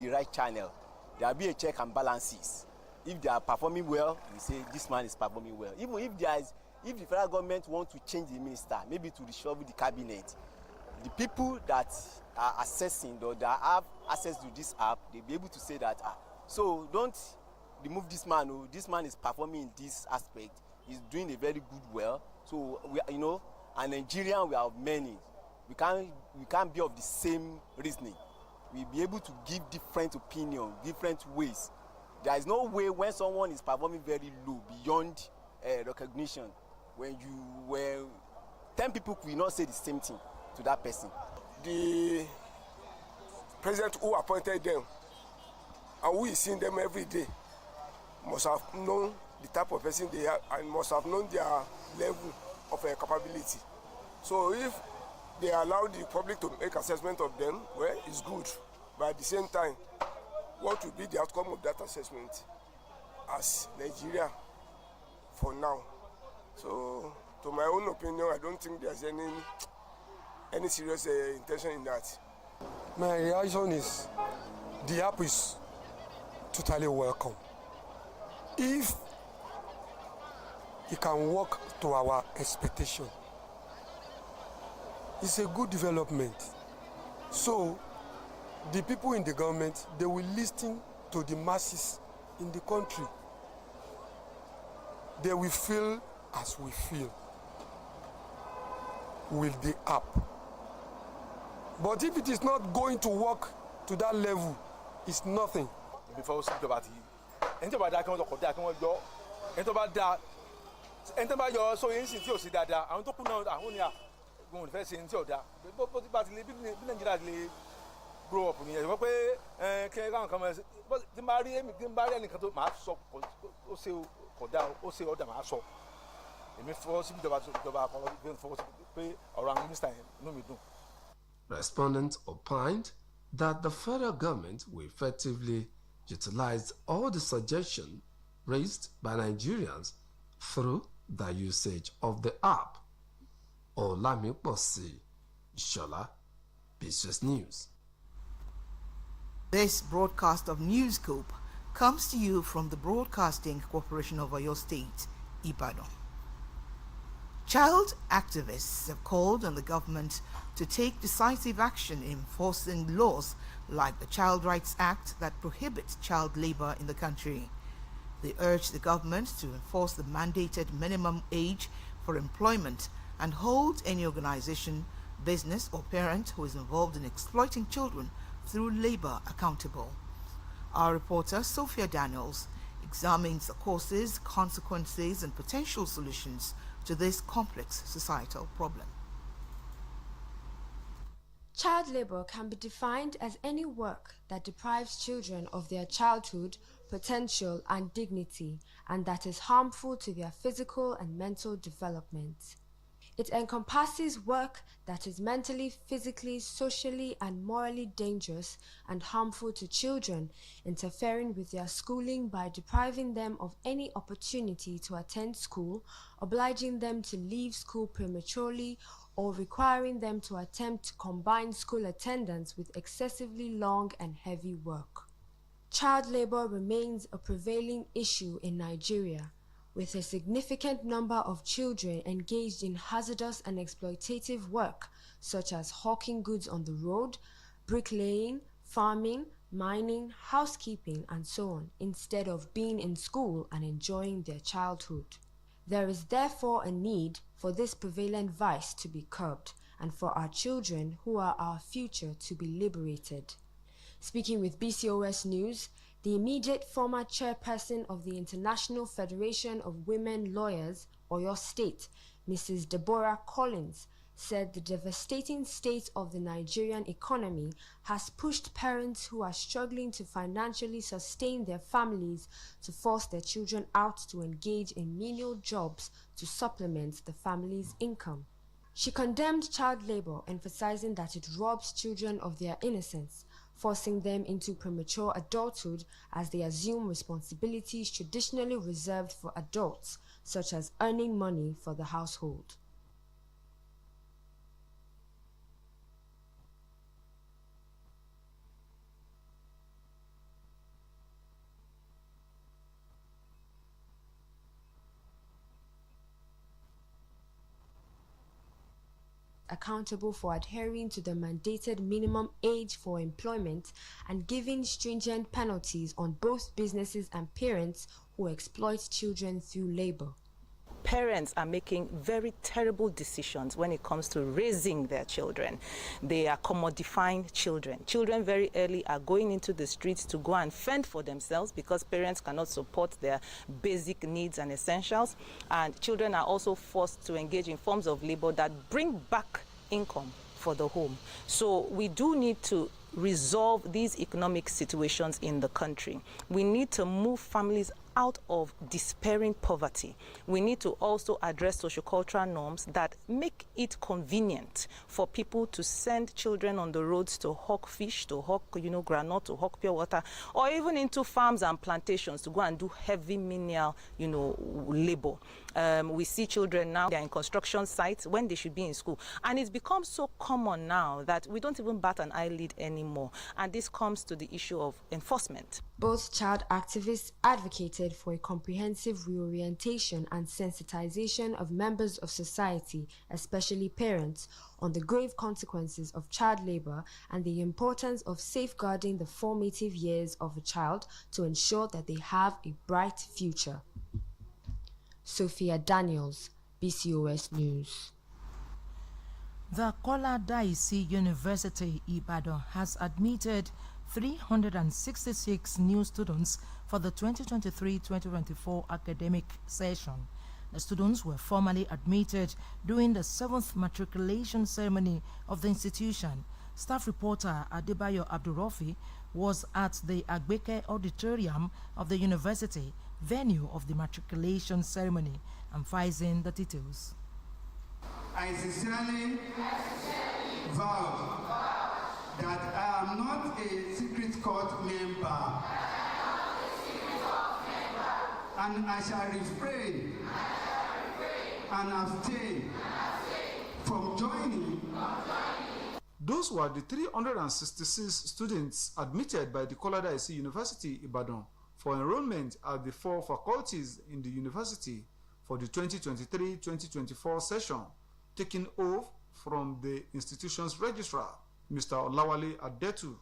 the right channel, there will be a check and balances. If they are performing well, we say this man is performing well. Even if the federal government wants to change the minister, maybe to reshuffle the cabinet, the people that are assessing or that have access to this app, they'll be able to say that, so don't remove this man. Oh, this man is performing in this aspect. He's doing a very good well. So we, and Nigerian, we have many. We can't be of the same reasoning. We'll be able to give different opinions, different ways. There is no way when someone is performing very low beyond recognition, when 10 people will not say the same thing to that person. The president who appointed them and who is seeing them every day must have known the type of person they are and must have known their level of capability. So if they allow the public to make assessment of them, well, it's good. But at the same time, what will be the outcome of that assessment as Nigeria for now? So, to my own opinion, I don't think there's any serious intention in that. My reaction is the app is totally welcome. If it can work to our expectation, it's a good development. So the people in the government, they will listen to the masses in the country. They will feel as we feel with the app. But if it is not going to work to that level, it's nothing. Before grow up ní ẹ pé kí ẹ kàn mọ but tí bá rí ẹnìkan tó máa sọ ó ṣe kódà ó ṣe ọdà máa sọ èmi fọwọ́ sí ìjọba kan fọwọ́ sí pé ọ̀rọ̀ àwọn mínísítà yẹn inú mi dùn. Respondents opined that the federal government will effectively utilize all the suggestions raised by Nigerians through the usage of the app. Olamiposi Ishola, BCOS News. This broadcast of Newscope comes to you from the Broadcasting Corporation of Oyo State, Ibadan. Child activists have called on the government to take decisive action in enforcing laws like the Child Rights Act that prohibits child labor in the country. They urge the government to enforce the mandated minimum age for employment and hold any organization, business or parent who is involved in exploiting children through labor accountable. Our reporter Sophia Daniels examines the causes, consequences and potential solutions to this complex societal problem. Child labor can be defined as any work that deprives children of their childhood, potential and dignity, and that is harmful to their physical and mental development. It encompasses work that is mentally, physically, socially, and morally dangerous and harmful to children, interfering with their schooling by depriving them of any opportunity to attend school, obliging them to leave school prematurely, or requiring them to attempt to combine school attendance with excessively long and heavy work. Child labor remains a prevailing issue in Nigeria, with a significant number of children engaged in hazardous and exploitative work such as hawking goods on the road, bricklaying, farming, mining, housekeeping, and so on, instead of being in school and enjoying their childhood. There is therefore a need for this prevalent vice to be curbed and for our children, who are our future, to be liberated. Speaking with BCOS News, the immediate former chairperson of the International Federation of Women Lawyers, Oyo State, Mrs. Deborah Collins, said the devastating state of the Nigerian economy has pushed parents who are struggling to financially sustain their families to force their children out to engage in menial jobs to supplement the family's income. She condemned child labor, emphasizing that it robs children of their innocence, forcing them into premature adulthood as they assume responsibilities traditionally reserved for adults, such as earning money for the household. accountable for adhering to the mandated minimum age for employment and giving stringent penalties on both businesses and parents who exploit children through labor. Parents are making very terrible decisions when it comes to raising their children. They are commodifying children. Children very early are going into the streets to go and fend for themselves because parents cannot support their basic needs and essentials. And children are also forced to engage in forms of labor that bring back income for the home. So we do need to resolve these economic situations in the country. We need to move families out of despairing poverty. We need to also address sociocultural norms that make it convenient for people to send children on the roads to hawk fish, to hawk, granite, to hawk pure water, or even into farms and plantations to go and do heavy menial, labor. We see children now, they're in construction sites when they should be in school. And it's become so common now that we don't even bat an eyelid anymore. And this comes to the issue of enforcement. Both child activists advocated for a comprehensive reorientation and sensitization of members of society, especially parents, on the grave consequences of child labor and the importance of safeguarding the formative years of a child to ensure that they have a bright future. Sophia Daniels, BCOS News. The Kola Daisy University Ibadan has admitted 366 new students for the 2023-2024 academic session. The students were formally admitted during the 7th matriculation ceremony of the institution. Staff reporter Adebayo Abdurrafi was at the Agbeke Auditorium of the university, venue of the matriculation ceremony, emphasizing the details. I sincerely vow that I am not a secret court member, and I shall refrain and abstain from joining. Those were the 366 students admitted by the Kola Daisy University Ibadan for enrollment at the 4 faculties in the university for the 2023-2024 session, taking oath from the institution's registrar, Mr. Olawale Adetu.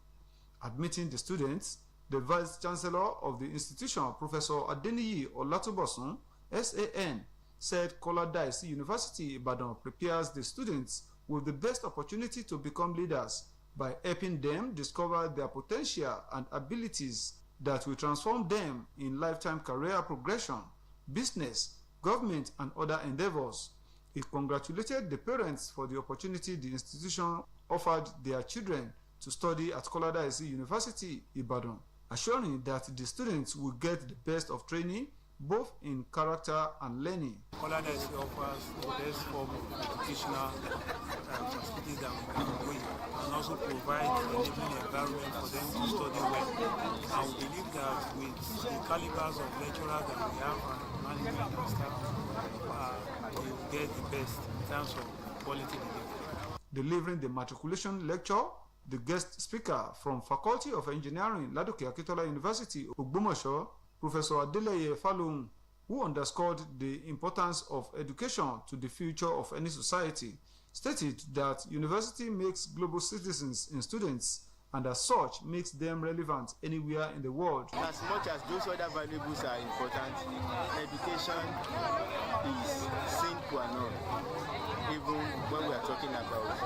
Admitting the students, the Vice Chancellor of the institution, Professor Adeniyi Olatubosun, SAN, said Kola Daisy University Ibadan prepares the students with the best opportunity to become leaders by helping them discover their potential and abilities that will transform them in lifetime career progression, business, government, and other endeavors. It congratulated the parents for the opportunity the institution offered their children to study at Kola Daisy University Ibadan, assuring that the students will get the best of training both in character and learning. Kola Daisy offers the best form of educational facilities that we can win, and also provide an enabling environment for them to study well. And we believe that with the calibers of lecturers that we have and management and staff, we will get the best in terms of quality delivery. Delivering the matriculation lecture, the guest speaker from Faculty of Engineering, Ladoke Akintola University, Ogbomoso, Professor Adeleye Falohun, who underscored the importance of education to the future of any society, stated that university makes global citizens in students and as such makes them relevant anywhere in the world. As much as those other variables are important, education is sine qua non, even when we are talking about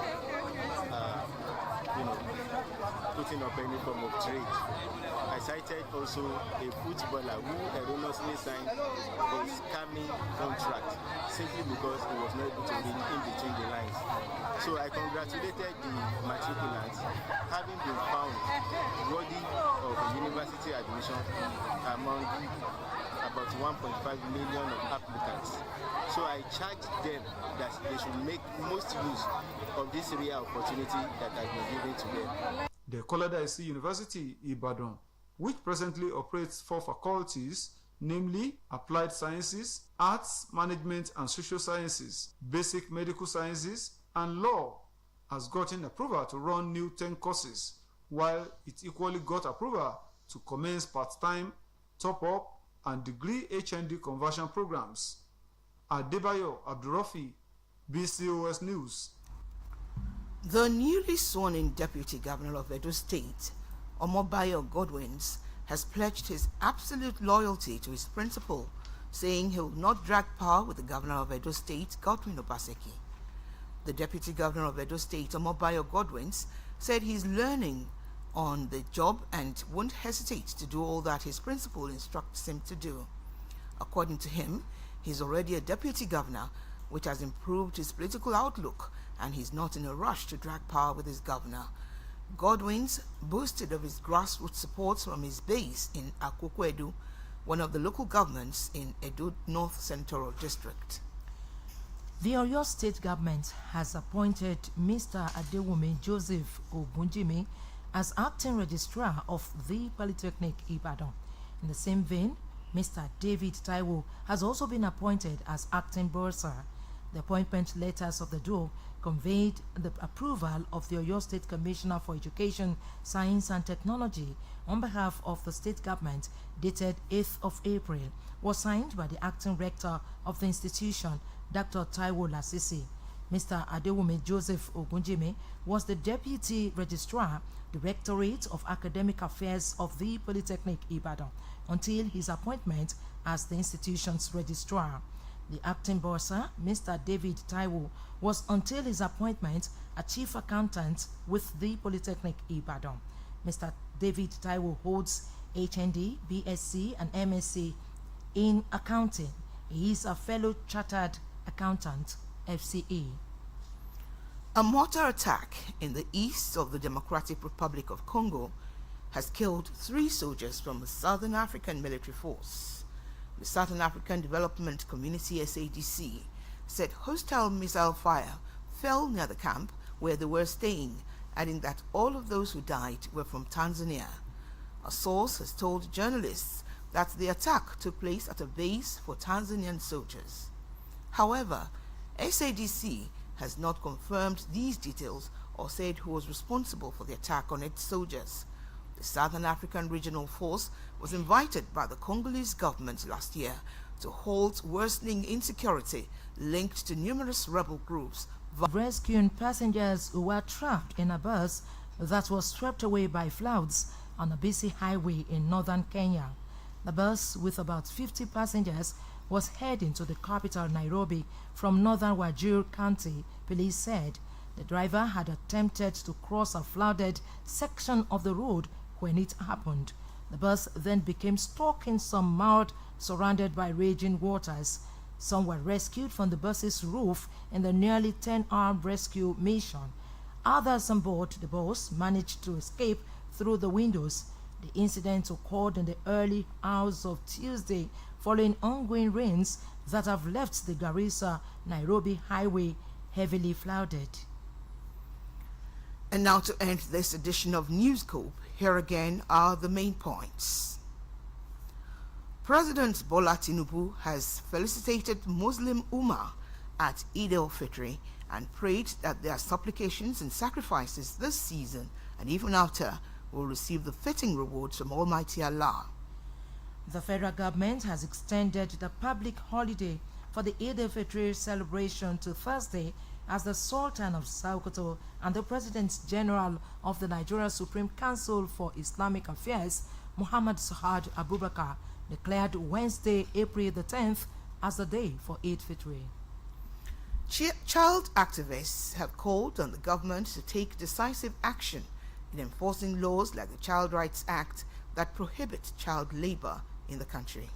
putting up any form of trade. I cited also a footballer who erroneously signed a scamming contract simply because he was not able to read in between the lines. So I congratulated the matriculants having been found worthy of a university admission among about 1.5 million of applicants. So I charged them that they should make most use of this rare opportunity that has been given to them. The Kola Daisy University Ibadan, which presently operates 4 faculties, namely Applied Sciences, Arts, Management and Social Sciences, Basic Medical Sciences, and Law, has gotten approval to run new 10 courses, while it equally got approval to commence part-time, top-up, and degree HND conversion programs. Adebayo Abdurrafi, BCOS News. The newly sworn-in Deputy Governor of Edo State, Omobayo Godwins, has pledged his absolute loyalty to his principle, saying he will not drag power with the Governor of Edo State, Godwin Obaseki. The Deputy Governor of Edo State, Omobayo Godwins, said he's learning on the job and won't hesitate to do all that his principle instructs him to do. According to him, he's already a deputy governor, which has improved his political outlook, and he's not in a rush to drag power with his governor. Godwins boasted of his grassroots support from his base in Akoko-Edo, one of the local governments in Edo North Senatorial District. The Oyo State government has appointed Mr. Adewumi Joseph Ogunjimi as acting registrar of the Polytechnic Ibadan. In the same vein, Mr. David Taiwo has also been appointed as acting bursar. The appointment letters of the duo conveyed the approval of the Oyo State Commissioner for Education, Science and Technology on behalf of the state government, dated 8th of April, was signed by the acting rector of the institution, Dr. Taiwo Lasisi. Mr. Adewumi Joseph Ogunjimi was the Deputy Registrar, Directorate of Academic Affairs of the Polytechnic Ibadan, until his appointment as the institution's registrar. The acting bursar, Mr. David Taiwo, was until his appointment a chief accountant with the Polytechnic Ibadan. Mr. David Taiwo holds HND, BSc and MSc in accounting. He is a fellow chartered accountant, FCE. A mortar attack in the east of the Democratic Republic of Congo has killed 3 soldiers from the Southern African Military Force. The Southern African Development Community SADC said hostile missile fire fell near the camp where they were staying, adding that all of those who died were from Tanzania. A source has told journalists that the attack took place at a base for Tanzanian soldiers. However, SADC has not confirmed these details or said who was responsible for the attack on its soldiers. The Southern African Regional Force was invited by the Congolese government last year to halt worsening insecurity linked to numerous rebel groups. Rescuing passengers who were trapped in a bus that was swept away by floods on a busy highway in northern Kenya. The bus, with about 50 passengers, was heading to the capital Nairobi from northern Wajir County, police said. The driver had attempted to cross a flooded section of the road when it happened. The bus then became stuck in some mud surrounded by raging waters. Some were rescued from the bus's roof in the nearly 10-hour rescue mission. Others on board the bus managed to escape through the windows. The incident occurred in the early hours of Tuesday following ongoing rains that have left the Garissa-Nairobi highway heavily flooded. And now to end this edition of Newscope, here again are the main points. President Bola Tinubu has felicitated Muslim Ummah at Eid al-Fitr and prayed that their supplications and sacrifices this season and even after will receive the fitting rewards from Almighty Allah. The federal government has extended the public holiday for the Eid al-Fitr celebration to Thursday as the Sultan of Sokoto and the President General of the Nigeria Supreme Council for Islamic Affairs, Muhammad Sahad Abubakar, declared Wednesday, April the 10th, as the day for Eid Fitr. Child activists have called on the government to take decisive action in enforcing laws like the Child Rights Act that prohibit child labor in the country.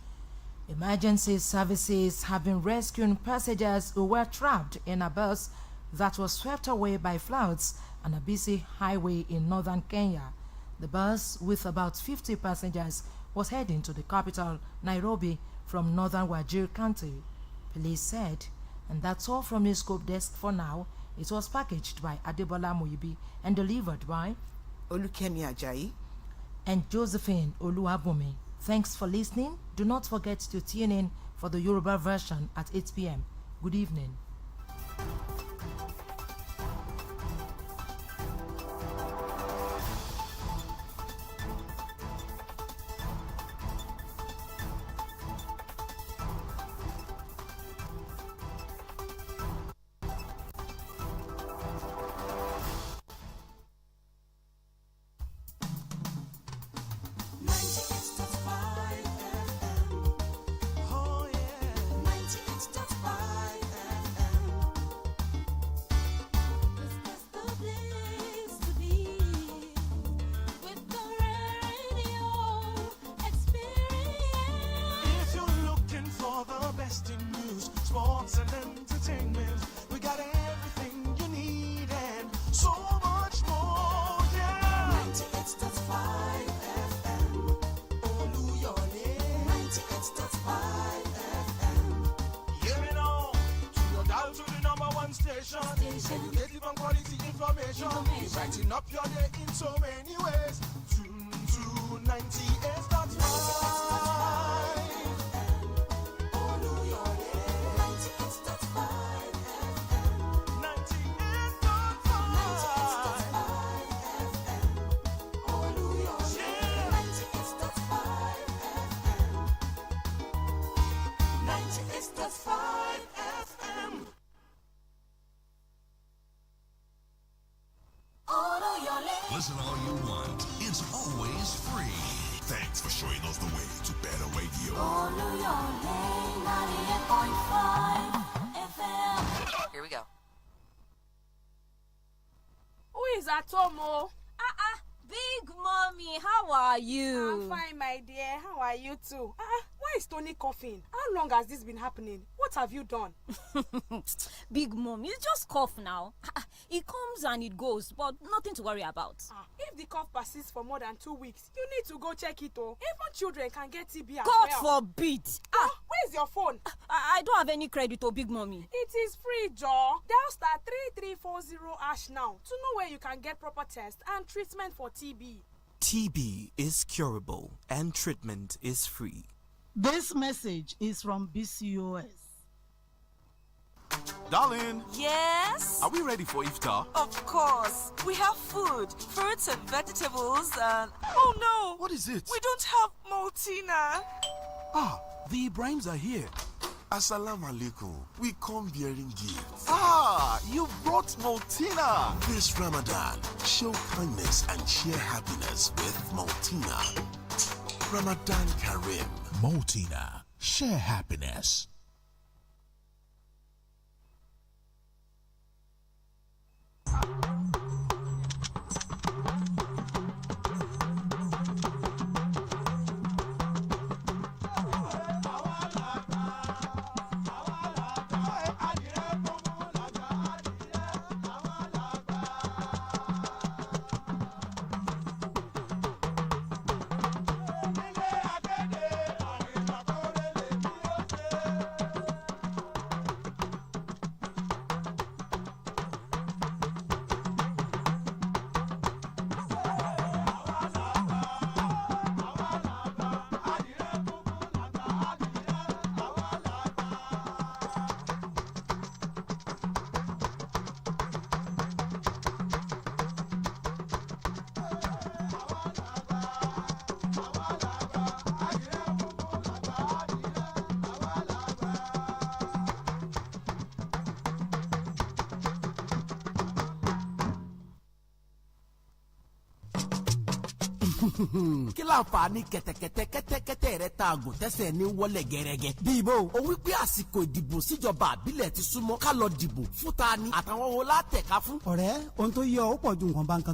Emergency services have been rescuing passengers who were trapped in a bus that was swept away by floods on a busy highway in northern Kenya. The bus, with about 50 passengers, was heading to the capital, Nairobi, from northern Wajir County, police said. And that's all from Newscope Desk for now. It was packaged by Adebola Moyibi and delivered by Olukemi Ajayi and Josephine Oluwabumi. Thanks for listening. Do not forget to tune in for the Yoruba version at 8 p.m. Good evening. station. Educative and quality information. Brighten up your day in so many ways. Tune to 98.5. Oluyole 98.5. 98.5 FM. Listen all you want. It's always free. Thanks for showing us the way to better radio. Oluyole 98.5 FM. Here we go. Who is at home? Big mommy, how are you? I'm fine, my dear. How are you too? Why is Tony coughing? How long has this been happening? What have you done? Big mommy, you just cough now. It comes and it goes, but nothing to worry about. If the cough persists for more than 2 weeks, you need to go check it. Even children can get TB as God well. forbid. Where's your phone? I don't have any credit, big mommy. It is free, Joe. Dial star 3340# now to know where you can get proper tests and treatment for TB. TB is curable and treatment is free. This message is from BCOS. Darling. Yes? Are we ready for iftar? Of course. We have food, fruits and vegetables and... Oh no! What is it? We don't have Maltina. The Ibrahims are here. Assalamu alaikum. We come bearing gifts. You brought Maltina. This Ramadan, show kindness and share happiness with Maltina. Ramadan Karim. Maltina. Share happiness. kí láǹfààní kẹ̀tẹ̀kẹ̀tẹ̀ rẹ ta àgùn tẹ́sẹ̀ ní wọlé gẹ́rẹ́gẹ́. bíbó o wípé àsìkò ìdìbò síjọba àbílẹ̀ ti súnmọ́ ká lọ dìbò fún ta ni àtàwọn wo látẹ̀ka fún. ọ̀rẹ́ ohun tó yẹ ọ pọ̀ ju nǹkan bá ń kan.